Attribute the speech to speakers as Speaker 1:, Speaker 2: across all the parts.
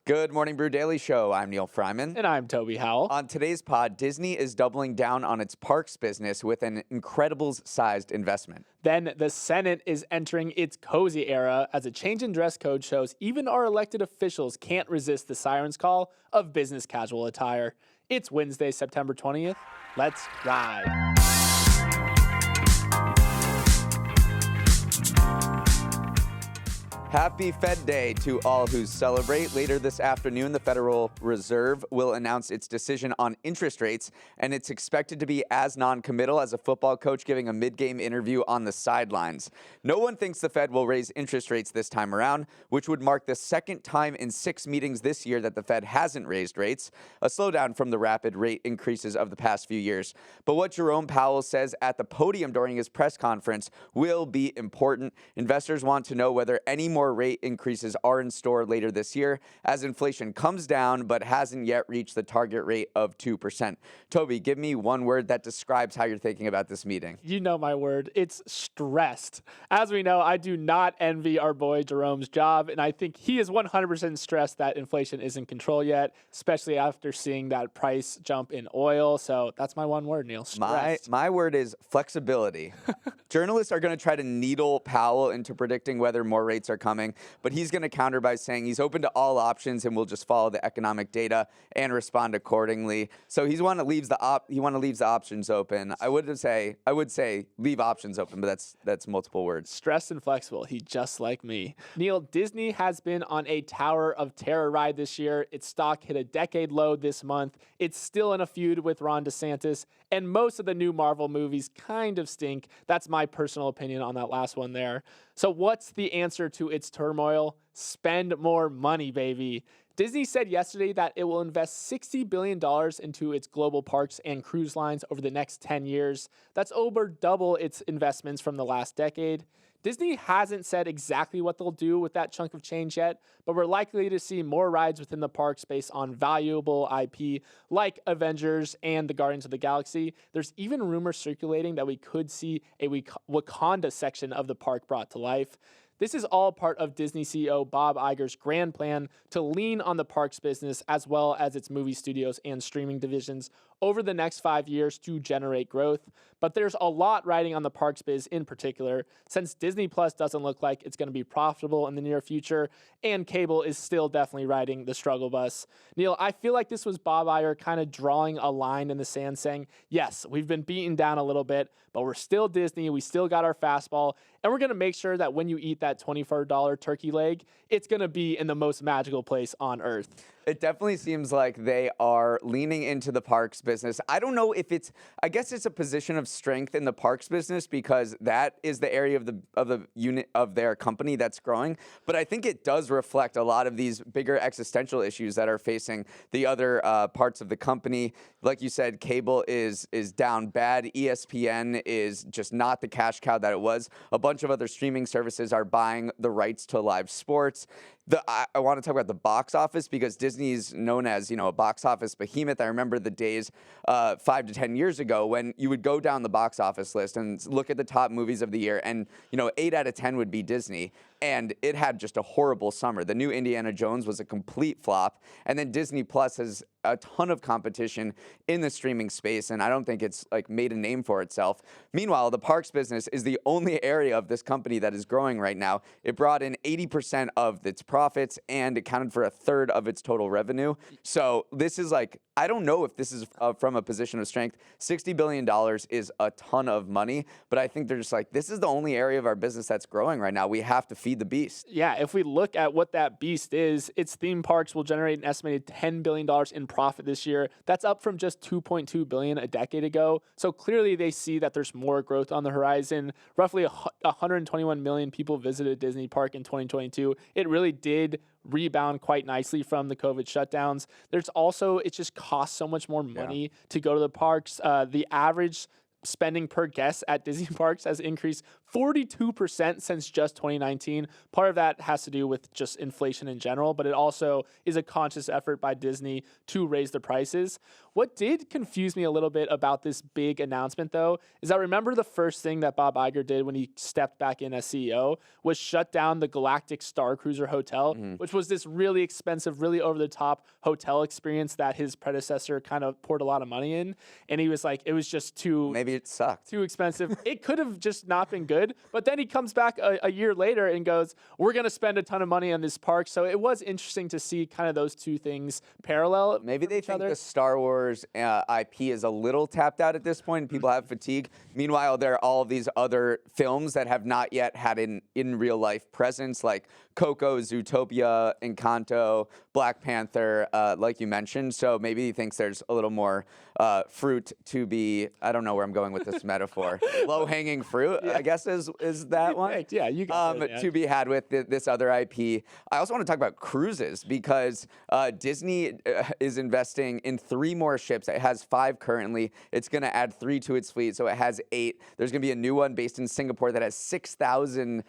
Speaker 1: Good morning, Brew Daily Show. I'm Neil Fryman.
Speaker 2: And I'm Toby Howell.
Speaker 1: On today's pod, Disney is doubling down on its parks business with an Incredibles-sized investment.
Speaker 2: Then the Senate is entering its cozy era as a change in dress code shows even our elected officials can't resist the siren's call of business casual attire. It's Wednesday, September 20th. Let's ride.
Speaker 1: Happy Fed Day to all who celebrate. Later this afternoon, the Federal Reserve will announce its decision on interest rates, and it's expected to be as non-committal as a football coach giving a mid-game interview on the sidelines. No one thinks the Fed will raise interest rates this time around, which would mark the second time in 6 meetings this year that the Fed hasn't raised rates, a slowdown from the rapid rate increases of the past few years. But what Jerome Powell says at the podium during his press conference will be important. Investors want to know whether any more rate increases are in store later this year as inflation comes down but hasn't yet reached the target rate of 2%. Toby, give me one word that describes how you're thinking about this meeting.
Speaker 2: You know my word. It's stressed. As we know, I do not envy our boy Jerome's job, and I think he is 100% stressed that inflation is in control yet, especially after seeing that price jump in oil. So that's my one word, Neil. Stressed.
Speaker 1: My word is flexibility. Journalists are going to try to needle Powell into predicting whether more rates are coming, but he's going to counter by saying he's open to all options and will just follow the economic data and respond accordingly. So he want to leave the options open. I would say leave options open, but that's multiple words.
Speaker 2: Stressed and flexible. He just like me. Neil, Disney has been on a Tower of Terror ride this year. Its stock hit a decade low this month. It's still in a feud with Ron DeSantis, and most of the new Marvel movies kind of stink. That's my personal opinion on that last one there. So what's the answer to its turmoil? Spend more money, baby. Disney said yesterday that it will invest $60 billion into its global parks and cruise lines over the next 10 years. That's over double its investments from the last decade. Disney hasn't said exactly what they'll do with that chunk of change yet, but we're likely to see more rides within the parks based on valuable IP like Avengers and the Guardians of the Galaxy. There's even rumors circulating that we could see a Wakanda section of the park brought to life. This is all part of Disney CEO Bob Iger's grand plan to lean on the parks business as well as its movie studios and streaming divisions over the next 5 years to generate growth. But there's a lot riding on the parks biz in particular, since Disney Plus doesn't look like it's going to be profitable in the near future, and cable is still definitely riding the struggle bus. Neil, I feel like this was Bob Iger kind of drawing a line in the sand saying, yes, we've been beaten down a little bit, but we're still Disney, we still got our fastball, and we're going to make sure that when you eat that $24 turkey leg, it's going to be in the most magical place on earth.
Speaker 1: It definitely seems like they are leaning into the parks business. I don't know if I guess it's a position of strength in the parks business because that is the area of the unit of their company that's growing. But I think it does reflect a lot of these bigger existential issues that are facing the other parts of the company. Like you said, cable is down bad. ESPN is just not the cash cow that it was. A bunch of other streaming services are buying the rights to live sports. I want to talk about the box office because Disney's known as, a box office behemoth. I remember the days 5 to 10 years ago when you would go down the box office list and look at the top movies of the year, and 8 out of 10 would be Disney. And it had just a horrible summer. The new Indiana Jones was a complete flop. And then Disney Plus has a ton of competition in the streaming space, and I don't think it's made a name for itself. Meanwhile, the parks business is the only area of this company that is growing right now. It brought in 80% of its profits and accounted for a third of its total revenue. So this is I don't know if this is from a position of strength. $60 billion is a ton of money, but I think they're just this is the only area of our business that's growing right now. We have to feed the beast.
Speaker 2: Yeah, if we look at what that beast is, its theme parks will generate an estimated $10 billion in profit this year. That's up from just $2.2 billion a decade ago. So clearly they see that there's more growth on the horizon. Roughly 121 million people visited Disney Park in 2022. It really did rebound quite nicely from the COVID shutdowns. There's also, it just costs so much more money to go to the parks. The average spending per guest at Disney parks has increased 42% since just 2019. Part of that has to do with just inflation in general, but it also is a conscious effort by Disney to raise the prices. What did confuse me a little bit about this big announcement, though, is I remember the first thing that Bob Iger did when he stepped back in as CEO was shut down the Galactic Star Cruiser Hotel, which was this really expensive, really over-the-top hotel experience that his predecessor kind of poured a lot of money in. And he was like, it was just
Speaker 1: Maybe it sucked.
Speaker 2: too expensive. It could have just not been good. But then he comes back a year later and goes, we're going to spend a ton of money on this park. So it was interesting to see kind of those two things parallel.
Speaker 1: Maybe they think the Star Wars IP is a little tapped out at this point. People have fatigue. Meanwhile, there are all of these other films that have not yet had an in real life presence, like Coco, Zootopia, Encanto, Black Panther, like you mentioned. So maybe he thinks there's a little more fruit to be, I don't know where I'm going with this metaphor. Low-hanging fruit, I guess is that one?
Speaker 2: Perfect. Yeah, you got it,
Speaker 1: to be had with this other IP. I also want to talk about cruises because Disney is investing in 3 more ships. It has 5 currently. It's going to add 3 to its fleet, so it has 8. There's going to be a new one based in Singapore that has 6,000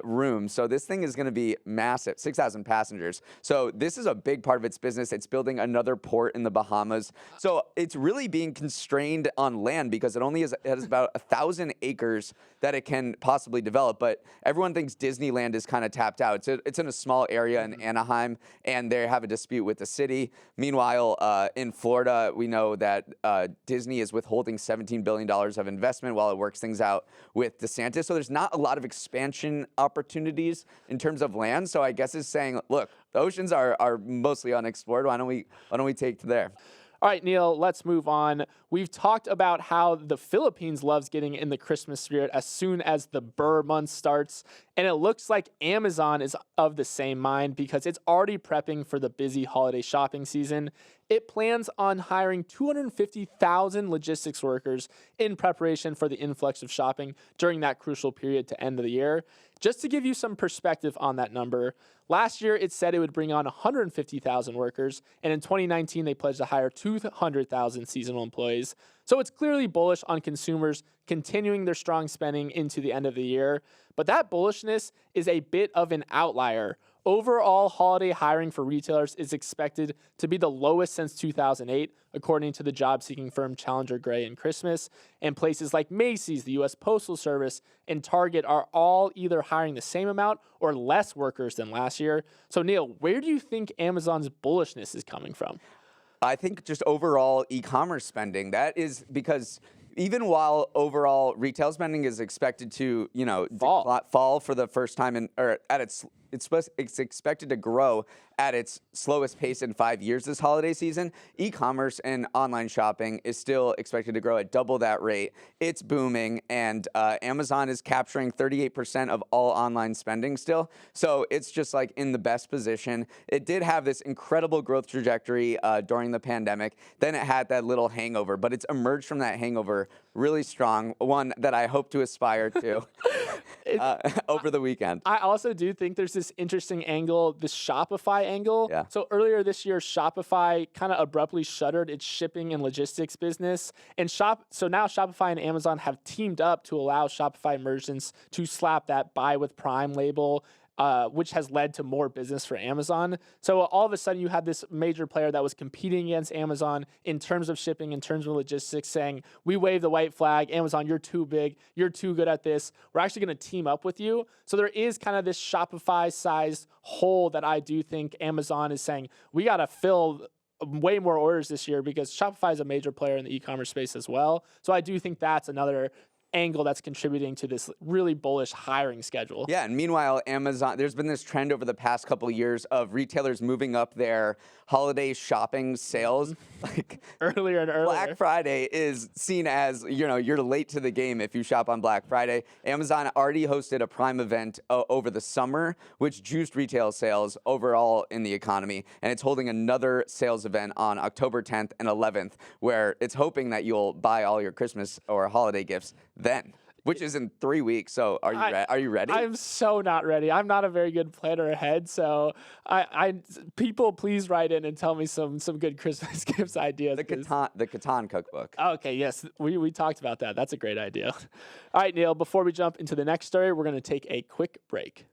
Speaker 1: rooms. So this thing is going to be massive, 6,000 passengers. So this is a big part of its business. It's building another port in the Bahamas. So it's really being constrained on land because it only has about 1,000 acres that it can possibly develop. But everyone thinks Disneyland is kind of tapped out. It's in a small area in Anaheim, and they have a dispute with the city. Meanwhile, in Florida, we know that Disney is withholding $17 billion of investment while it works things out with DeSantis. So there's not a lot of expansion opportunities in terms of land. So I guess it's saying, look, the oceans are mostly unexplored. Why don't we take to there?
Speaker 2: All right, Neil, let's move on. We've talked about how the Philippines loves getting in the Christmas spirit as soon as the Burr month starts. And it looks like Amazon is of the same mind because it's already prepping for the busy holiday shopping season. It plans on hiring 250,000 logistics workers in preparation for the influx of shopping during that crucial period to end of the year. Just to give you some perspective on that number, last year it said it would bring on 150,000 workers, and in 2019 they pledged to hire 200,000 seasonal employees. So it's clearly bullish on consumers continuing their strong spending into the end of the year. But that bullishness is a bit of an outlier. Overall, holiday hiring for retailers is expected to be the lowest since 2008, according to the job-seeking firm Challenger Gray and Christmas. And places like Macy's, the U.S. Postal Service, and Target are all either hiring the same amount or less workers than last year. So, Neil, where do you think Amazon's bullishness is coming from?
Speaker 1: I think just overall e-commerce spending. That is because even while overall retail spending is expected to, fall for the first time it's expected to grow at its slowest pace in 5 years this holiday season. E-commerce and online shopping is still expected to grow at double that rate. It's booming, and Amazon is capturing 38% of all online spending still. So it's just like in the best position. It did have this incredible growth trajectory during the pandemic. Then it had that little hangover, but it's emerged from that hangover really strong, one that I hope to aspire to over the weekend.
Speaker 2: I also do think there's this interesting angle, this Shopify angle.
Speaker 1: Yeah.
Speaker 2: So earlier this year, Shopify kind of abruptly shuttered its shipping and logistics business. And so now Shopify and Amazon have teamed up to allow Shopify merchants to slap that Buy with Prime label, which has led to more business for Amazon. So all of a sudden you had this major player that was competing against Amazon in terms of shipping, in terms of logistics, saying, we wave the white flag, Amazon, you're too big, you're too good at this, we're actually going to team up with you. So there is kind of this Shopify-sized hole that I do think Amazon is saying, we got to fill way more orders this year because Shopify is a major player in the e-commerce space as well. So I do think that's another angle that's contributing to this really bullish hiring schedule.
Speaker 1: Yeah, and meanwhile, Amazon, there's been this trend over the past couple of years of retailers moving up their holiday shopping sales. Like
Speaker 2: earlier and earlier.
Speaker 1: Black Friday is seen as, you're late to the game if you shop on Black Friday. Amazon already hosted a Prime event over the summer, which juiced retail sales overall in the economy. And it's holding another sales event on October 10th and 11th, where it's hoping that you'll buy all your Christmas or holiday gifts then. which is in 3 weeks. So are you ready?
Speaker 2: I'm so not ready. I'm not a very good planner ahead. So people please write in and tell me some good Christmas gifts ideas.
Speaker 1: The Catan cookbook.
Speaker 2: Okay, yes, we talked about that. That's a great idea. All right, Neil, before we jump into the next story, we're going to take a quick break.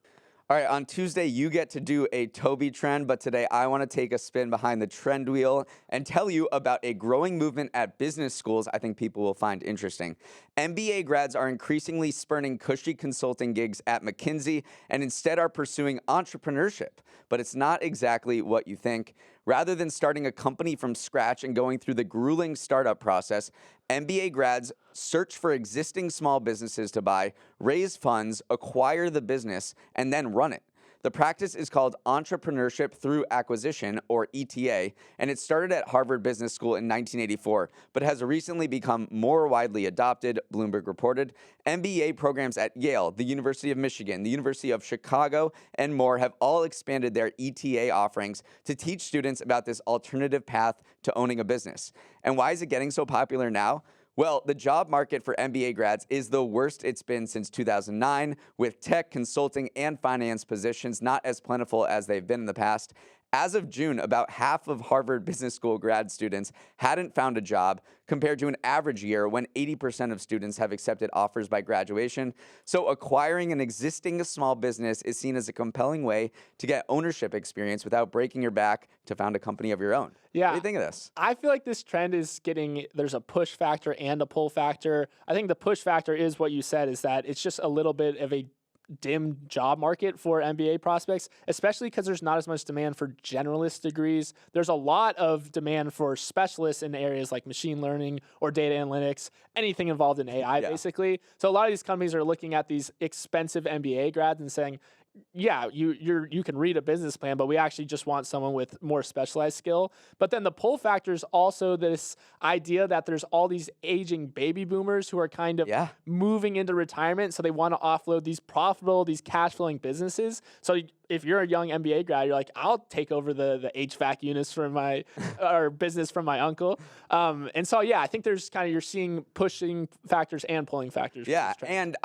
Speaker 1: All right, on Tuesday, you get to do a Toby trend, but today I want to take a spin behind the trend wheel and tell you about a growing movement at business schools I think people will find interesting. MBA grads are increasingly spurning cushy consulting gigs at McKinsey and instead are pursuing entrepreneurship. But it's not exactly what you think. Rather than starting a company from scratch and going through the grueling startup process, MBA grads search for existing small businesses to buy, raise funds, acquire the business, and then run it. The practice is called Entrepreneurship Through Acquisition, or ETA, and it started at Harvard Business School in 1984, but has recently become more widely adopted, Bloomberg reported. MBA programs at Yale, the University of Michigan, the University of Chicago, and more have all expanded their ETA offerings to teach students about this alternative path to owning a business. And why is it getting so popular now? Well, the job market for MBA grads is the worst it's been since 2009, with tech, consulting, and finance positions not as plentiful as they've been in the past. As of June, about half of Harvard Business School grad students hadn't found a job, compared to an average year when 80% of students have accepted offers by graduation. So acquiring an existing small business is seen as a compelling way to get ownership experience without breaking your back to found a company of your own.
Speaker 2: Yeah.
Speaker 1: What do you think of this?
Speaker 2: I feel like this trend is there's a push factor and a pull factor. I think the push factor is what you said, is that it's just a little bit of a dim job market for MBA prospects, especially because there's not as much demand for generalist degrees. There's a lot of demand for specialists in areas like machine learning or data analytics, anything involved in AI, basically. So a lot of these companies are looking at these expensive MBA grads and saying, yeah, you can read a business plan, but we actually just want someone with more specialized skill. But then the pull factor is also this idea that there's all these aging baby boomers who are kind of moving into retirement. So they want to offload these profitable, these cash flowing businesses. So if you're a young MBA grad, you're like, I'll take over the HVAC units from my or business from my uncle. And so, I think there's you're seeing pushing factors and pulling factors.
Speaker 1: Yeah. And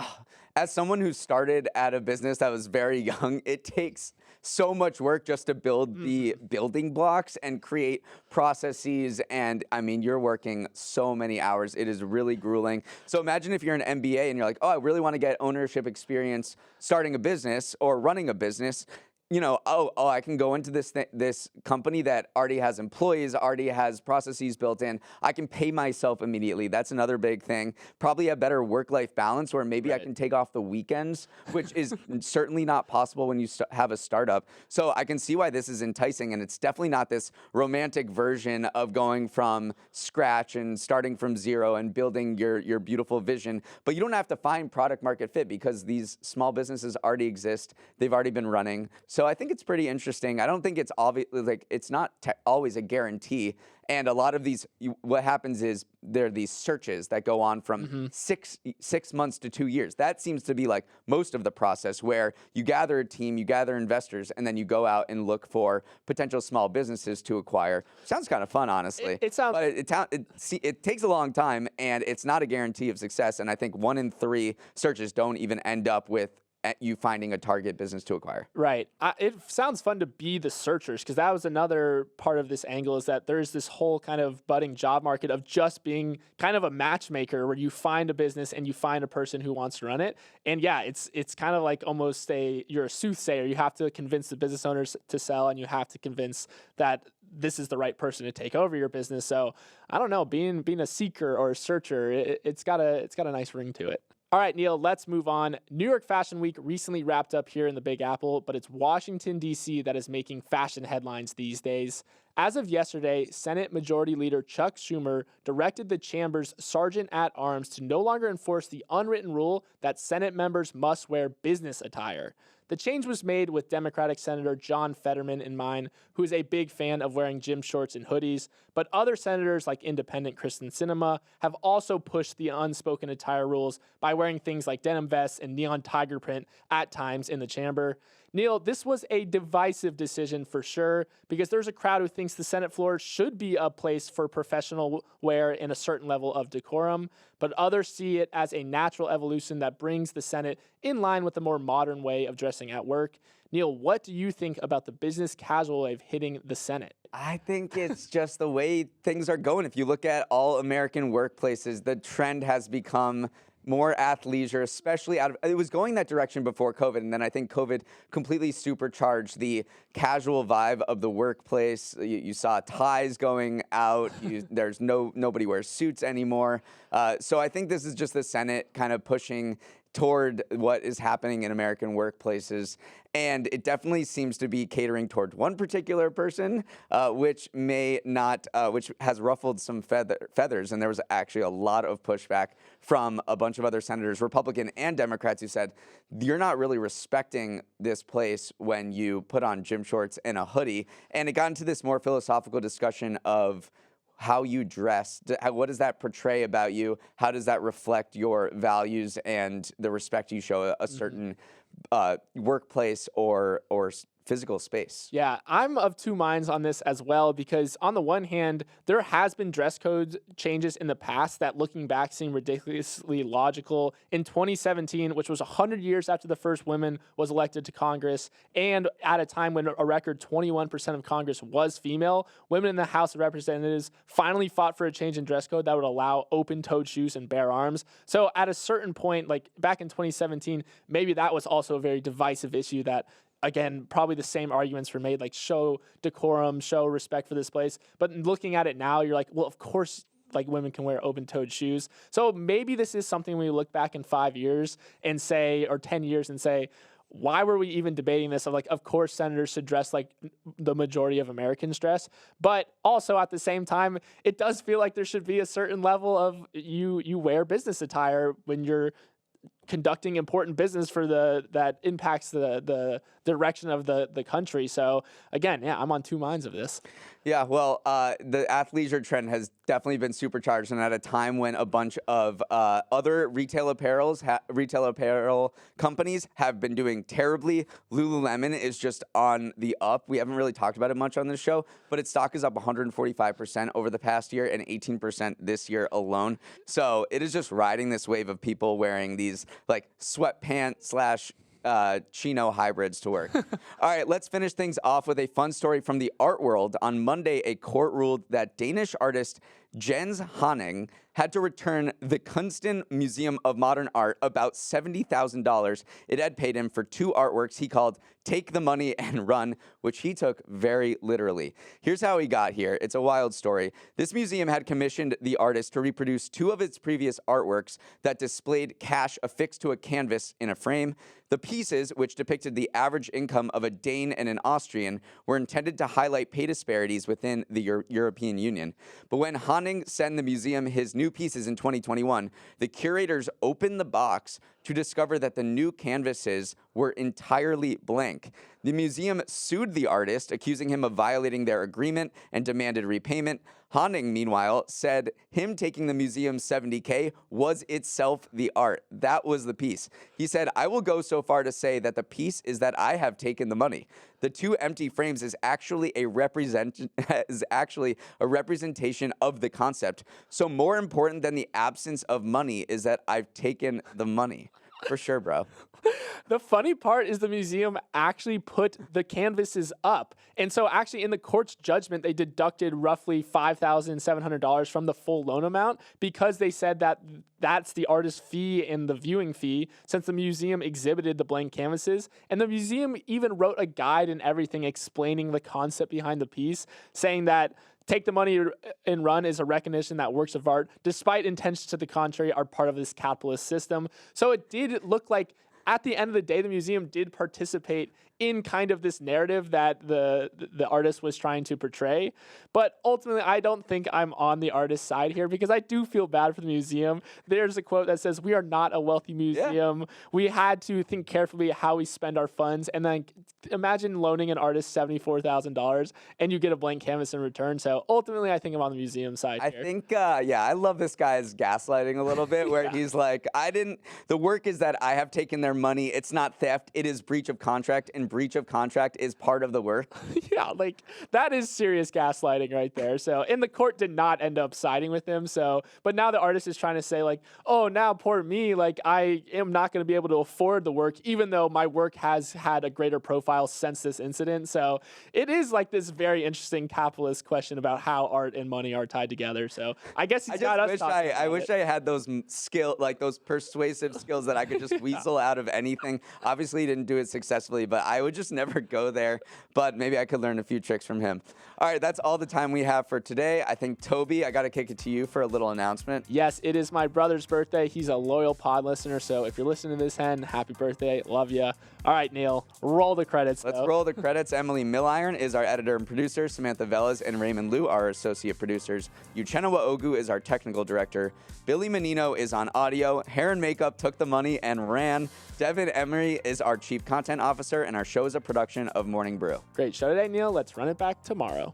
Speaker 1: as someone who started at a business that was very young, it takes so much work just to build the building blocks and create processes. And I mean, you're working so many hours. It is really grueling. So imagine if you're an MBA and you're like, oh, I really want to get ownership experience starting a business or running a business. I can go into this company that already has employees, already has processes built in. I can pay myself immediately. That's another big thing. Probably a better work-life balance where maybe I can take off the weekends, which is certainly not possible when you have a startup. So I can see why this is enticing, and it's definitely not this romantic version of going from scratch and starting from zero and building your beautiful vision. But you don't have to find product market fit because these small businesses already exist. They've already been running. So I think it's pretty interesting. I don't think it's obvious, it's not always a guarantee. And a lot of these, what happens is there are these searches that go on from 6 months to 2 years. That seems to be like most of the process, where you gather a team, you gather investors, and then you go out and look for potential small businesses to acquire. Sounds kind of fun, honestly.
Speaker 2: It sounds,
Speaker 1: but it takes a long time, and it's not a guarantee of success. And I think 1 in 3 searches don't even end up with you finding a target business to acquire.
Speaker 2: Right. It sounds fun to be the searchers, because that was another part of this angle, is that there's this whole kind of budding job market of just being kind of a matchmaker, where you find a business and you find a person who wants to run it. And it's kind of like almost you're a soothsayer. You have to convince the business owners to sell, and you have to convince that this is the right person to take over your business. So I don't know, being a seeker or a searcher, it's got a nice ring to it. All right, Neil, let's move on. New York Fashion Week recently wrapped up here in the Big Apple, but it's Washington, D.C. that is making fashion headlines these days. As of yesterday, Senate Majority Leader Chuck Schumer directed the chamber's sergeant-at-arms to no longer enforce the unwritten rule that Senate members must wear business attire. The change was made with Democratic Senator John Fetterman in mind, who is a big fan of wearing gym shorts and hoodies, but other senators like Independent Kristen Sinema have also pushed the unspoken attire rules by wearing things like denim vests and neon tiger print at times in the chamber. Neil, this was a divisive decision for sure, because there's a crowd who thinks the Senate floor should be a place for professional wear and a certain level of decorum, but others see it as a natural evolution that brings the Senate in line with the more modern way of dressing at work. Neil, what do you think about the business casual wave hitting the Senate?
Speaker 1: I think it's just the way things are going. If you look at all American workplaces, the trend has become more athleisure, especially it was going that direction before COVID. And then I think COVID completely supercharged the casual vibe of the workplace. You saw ties going out. There's nobody wears suits anymore. So I think this is just the Senate kind of pushing toward what is happening in American workplaces. And it definitely seems to be catering toward one particular person, which has ruffled some feathers. And there was actually a lot of pushback from a bunch of other senators, Republican and Democrats, who said, you're not really respecting this place when you put on gym shorts and a hoodie. And it got into this more philosophical discussion of how you dress. What does that portray about you? How does that reflect your values and the respect you show a certain workplace or physical space?
Speaker 2: Yeah, I'm of two minds on this as well, because on the one hand, there has been dress code changes in the past that, looking back, seem ridiculously logical. In 2017, which was 100 years after the first woman was elected to Congress, and at a time when a record 21% of Congress was female, women in the House of Representatives finally fought for a change in dress code that would allow open-toed shoes and bare arms. So at a certain point, like back in 2017, maybe that was also a very divisive issue that, again, probably the same arguments were made, like show decorum, show respect for this place. But looking at it now, you're like, well, of course, like women can wear open-toed shoes. So maybe this is something we look back in 5 years and say, or 10 years and say, why were we even debating this? Of course, senators should dress like the majority of Americans dress. But also at the same time, it does feel like there should be a certain level of you wear business attire when you're conducting important business for that impacts the direction of the country. So again, yeah, I'm on two minds of this.
Speaker 1: Yeah, well, the athleisure trend has definitely been supercharged, and at a time when a bunch of other retail apparel companies have been doing terribly. Lululemon is just on the up. We haven't really talked about it much on this show, but its stock is up 145% over the past year and 18% this year alone. So it is just riding this wave of people wearing these like sweatpants / chino hybrids to work. All right, let's finish things off with a fun story from the art world. On Monday, a court ruled that Danish artist Jens Hanning had to return the Kunsten Museum of Modern Art about $70,000 it had paid him for two artworks he called Take the Money and Run, which he took very literally. Here's how he got here. It's a wild story. This museum had commissioned the artist to reproduce two of its previous artworks that displayed cash affixed to a canvas in a frame. The pieces, which depicted the average income of a Dane and an Austrian, were intended to highlight pay disparities within the European Union. But when Hanning sent the museum his new pieces in 2021, the curators opened the box to discover that the new canvases were entirely blank. The museum sued the artist, accusing him of violating their agreement, and demanded repayment. Hanning, meanwhile, said him taking the museum's $70K was itself the art. That was the piece. He said, I will go so far to say that the piece is that I have taken the money. The two empty frames is actually a representation of the concept. So more important than the absence of money is that I've taken the money. For sure, bro.
Speaker 2: The funny part is the museum actually put the canvases up. And so actually in the court's judgment, they deducted roughly $5,700 from the full loan amount because they said that that's the artist's fee and the viewing fee since the museum exhibited the blank canvases. And the museum even wrote a guide and everything explaining the concept behind the piece, saying that Take the Money and Run is a recognition that works of art, despite intentions to the contrary, are part of this capitalist system. So it did look like, at the end of the day, the museum did participate in kind of this narrative that the artist was trying to portray. But ultimately, I don't think I'm on the artist's side here because I do feel bad for the museum. There's a quote that says, we are not a wealthy museum. Yeah. We had to think carefully how we spend our funds. And then imagine loaning an artist $74,000 and you get a blank canvas in return. So ultimately, I think I'm on the museum side here.
Speaker 1: I think, I love this guy's gaslighting a little bit where he's like, the work is that I have taken their money. It's not theft. It is breach of contract and and breach of contract is part of the work?
Speaker 2: Yeah, like that is serious gaslighting right there. So, and the court did not end up siding with him. So, but now the artist is trying to say like, oh, now poor me, like I am not going to be able to afford the work, even though my work has had a greater profile since this incident. So it is like this very interesting capitalist question about how art and money are tied together. So I guess he's got us talking
Speaker 1: I
Speaker 2: about
Speaker 1: wish
Speaker 2: it.
Speaker 1: I had those like those persuasive skills that I could just weasel out of anything. Obviously, he didn't do it successfully, but I would just never go there. But maybe I could learn a few tricks from him. All right, that's all the time we have for today. I think, Toby, I got to kick it to you for a little announcement.
Speaker 2: Yes, it is my brother's birthday. He's a loyal pod listener. So if you're listening to this, Hen, happy birthday. Love ya. All right, Neil, roll the credits.
Speaker 1: Let's roll the credits. Emily Milliron is our editor and producer. Samantha Velas and Raymond Liu are our associate producers. Uchenna Ogu is our technical director. Billy Menino is on audio. Hair and Makeup took the money and ran. Devin Emery is our chief content officer, and our show is a production of Morning Brew.
Speaker 2: Great show today, Neil. Let's run it back tomorrow.